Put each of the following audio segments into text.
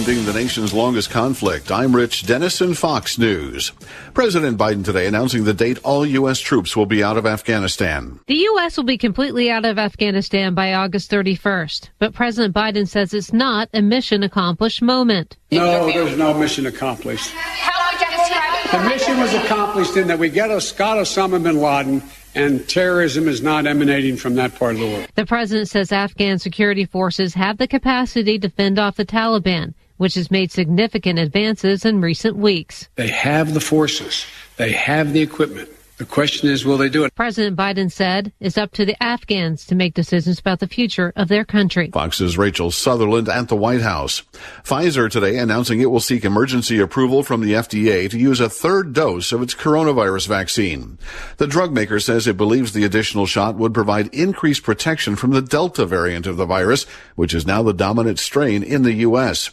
ending the nation's longest conflict. I'm Rich Dennison, Fox News. President Biden today announcing the date all U.S. troops will be out of Afghanistan. The U.S. will be completely out of Afghanistan by August 31st, but President Biden says it's not a mission accomplished moment. No, there's no mission accomplished. How would you describe it? The mission was accomplished in that we got Osama bin Laden, and terrorism is not emanating from that part of the world. The president says Afghan security forces have the capacity to fend off the Taliban, which has made significant advances in recent weeks. They have the forces. They have the equipment. The question is, will they do it? President Biden said it's up to the Afghans to make decisions about the future of their country. Fox's Rachel Sutherland at the White House. Pfizer today announcing it will seek emergency approval from the FDA to use a third dose of its coronavirus vaccine. The drug maker says it believes the additional shot would provide increased protection from the Delta variant of the virus, which is now the dominant strain in the U.S.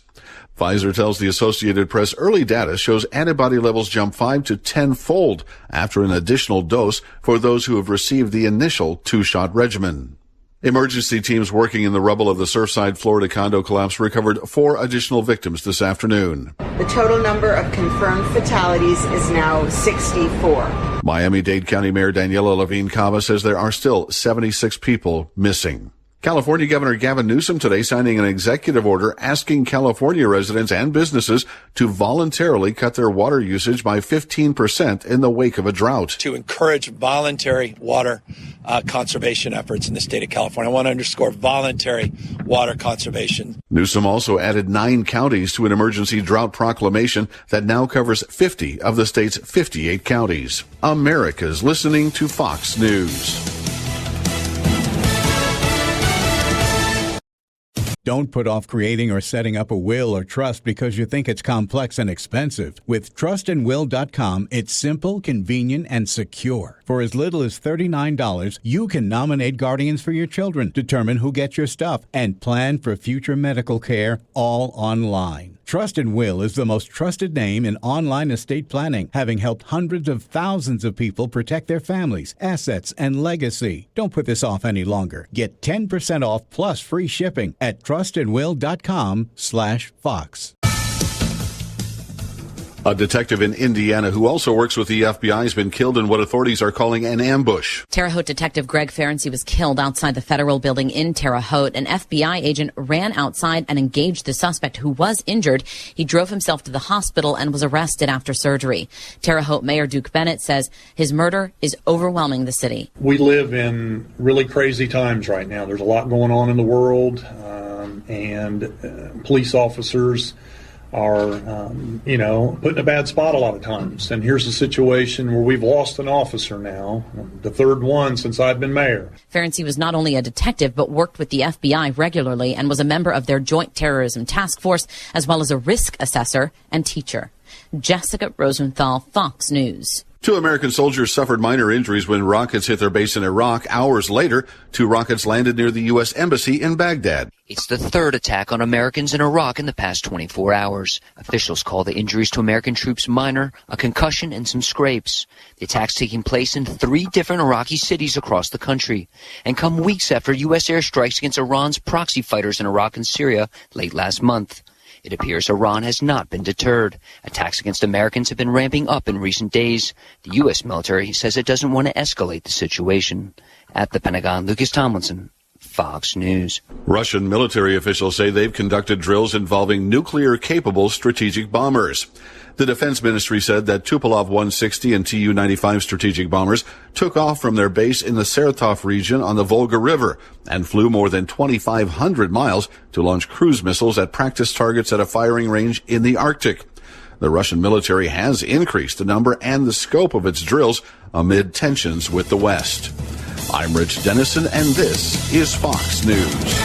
Pfizer tells the Associated Press early data shows antibody levels jump 5 to 10-fold after an additional dose for those who have received the initial two-shot regimen. Emergency teams working in the rubble of the Surfside, Florida condo collapse recovered 4 additional victims this afternoon. The total number of confirmed fatalities is now 64. Miami-Dade County Mayor Daniela Levine Cava says there are still 76 people missing. California Governor Gavin Newsom today signing an executive order asking California residents and businesses to voluntarily cut their water usage by 15% in the wake of a drought. To encourage voluntary water conservation efforts in the state of California. I want to underscore voluntary water conservation. Newsom also added 9 counties to an emergency drought proclamation that now covers 50 of the state's 58 counties. America's listening to Fox News. Don't put off creating or setting up a will or trust because you think it's complex and expensive. With trustandwill.com, it's simple, convenient, and secure. For as little as $39, you can nominate guardians for your children, determine who gets your stuff, and plan for future medical care all online. Trust and Will is the most trusted name in online estate planning, having helped hundreds of thousands of people protect their families, assets, and legacy. Don't put this off any longer. Get 10% off plus free shipping at trustandwill.com/Fox. A detective in Indiana who also works with the FBI has been killed in what authorities are calling an ambush. Terre Haute detective Greg Ferenczi was killed outside the federal building in Terre Haute. An FBI agent ran outside and engaged the suspect who was injured. He drove himself to the hospital and was arrested after surgery. Terre Haute Mayor Duke Bennett says his murder is overwhelming the city. We live in really crazy times right now. There's a lot going on in the world, and police officers are, put in a bad spot a lot of times. And here's a situation where we've lost an officer now, the third one since I've been mayor. Ferenczi was not only a detective, but worked with the FBI regularly and was a member of their Joint Terrorism Task Force, as well as a risk assessor and teacher. Jessica Rosenthal, Fox News. 2 American soldiers suffered minor injuries when rockets hit their base in Iraq. Hours later, 2 rockets landed near the U.S. Embassy in Baghdad. It's the third attack on Americans in Iraq in the past 24 hours. Officials call the injuries to American troops minor, a concussion, and some scrapes. The attacks taking place in 3 different Iraqi cities across the country and come weeks after U.S. airstrikes against Iran's proxy fighters in Iraq and Syria late last month. It appears Iran has not been deterred. Attacks against Americans have been ramping up in recent days. The U.S. military says it doesn't want to escalate the situation. At the Pentagon, Lucas Tomlinson, Fox News. Russian military officials say they've conducted drills involving nuclear-capable strategic bombers. The Defense Ministry said that Tupolev 160 and Tu-95 strategic bombers took off from their base in the Saratov region on the Volga River and flew more than 2,500 miles to launch cruise missiles at practice targets at a firing range in the Arctic. The Russian military has increased the number and the scope of its drills amid tensions with the West. I'm Rich Dennison, and this is Fox News.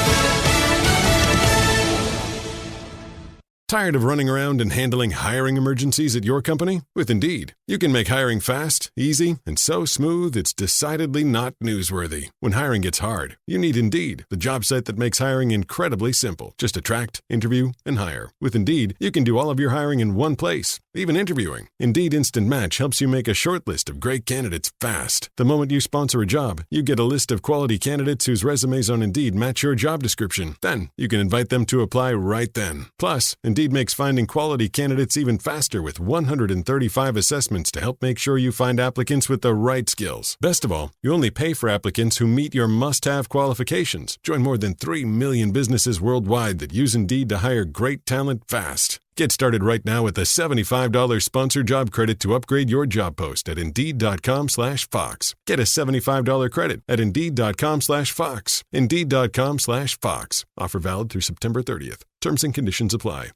Tired of running around and handling hiring emergencies at your company? With Indeed, you can make hiring fast, easy, and so smooth it's decidedly not newsworthy. When hiring gets hard, you need Indeed, the job site that makes hiring incredibly simple. Just attract, interview, and hire. With Indeed, you can do all of your hiring in one place, even interviewing. Indeed Instant Match helps you make a short list of great candidates fast. The moment you sponsor a job, you get a list of quality candidates whose resumes on Indeed match your job description. Then, you can invite them to apply right then. Plus, Indeed Indeed makes finding quality candidates even faster with 135 assessments to help make sure you find applicants with the right skills. Best of all, you only pay for applicants who meet your must-have qualifications. Join more than 3 million businesses worldwide that use Indeed to hire great talent fast. Get started right now with a $75 sponsored job credit to upgrade your job post at Indeed.com/Fox. Get a $75 credit at Indeed.com/Fox. Indeed.com/Fox. Offer valid through September 30th. Terms and conditions apply.